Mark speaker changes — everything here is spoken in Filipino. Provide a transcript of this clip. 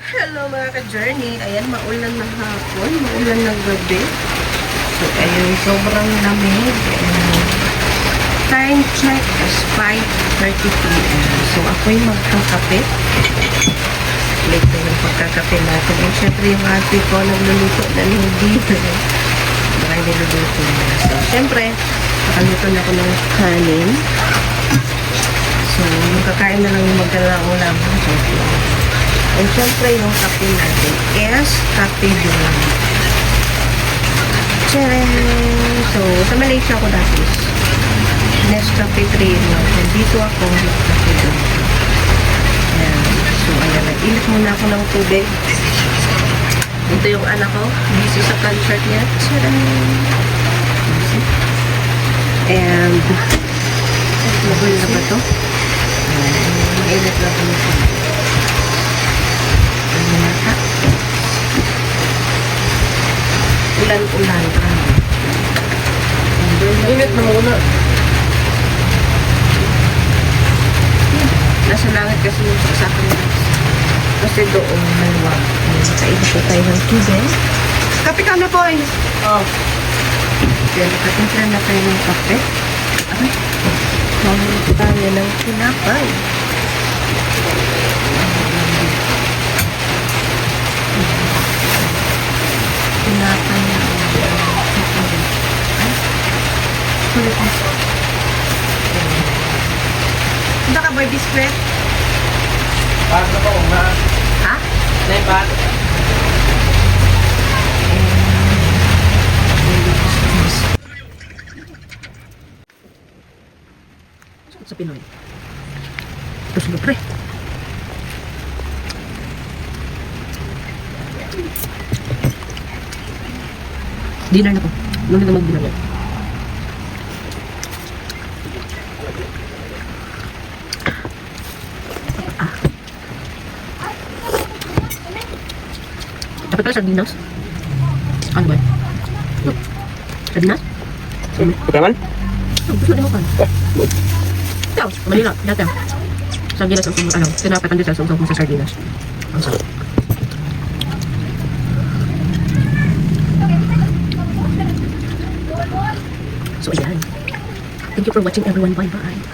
Speaker 1: Hello mga ka-journey. Ayan, maulan ng hapon, maulan ng gabi. So, ayun, sobrang lamig. Time check is 5:30 p.m. So, ako'y magkakape. Late na yung pagkakape natin. And syempre, yung ate ko nagluluto na hindi. Baka niluluto na. So, syempre, nakaluto na ako ng kanin. So, yung kakain na lang yung magdalang ulam. So, and syempre, yung kape natin is kape dulang. Tcharam! So, sa Malaysia ako dati. Nescafe 3 lang. Dito ako, kape dulang. Ayan. So, ayan. Init muna ako ng tubig. Ito yung anak ko. Busy sa concert niya. Tcharam! And, nabul na ba ito? Mainit na ito nito. Ulan-ulan.
Speaker 2: Init na muna.
Speaker 1: Nasa langit kasi yung saksakan nila. Kasi doon, maluwag. Nakainit ko tayo ng tubig. Kape ka na po eh.
Speaker 2: Oh.
Speaker 1: Yan, nakatimpla na tayo ng kape. Okay. Mamulot tayo ng tinapay. Tinapay na. Kulit mo. Punta ka boy biscuit?
Speaker 2: Paano pa kung na?
Speaker 1: Ha?
Speaker 2: Naipat?
Speaker 1: Sa Pinoy. Ito sila pre. Dinner na po. Nung na mag-dinner na. Dapat pala sardinas. Ano ba? Sardinas?
Speaker 2: Pagkaman?
Speaker 1: Gusto na mo kan? Ito, Manila. Dati. Sardinas ang ano. Tinapatan din sa sumsum sa sardinas. Ang sarap. So, ayan. Thank you for watching everyone. Bye-bye.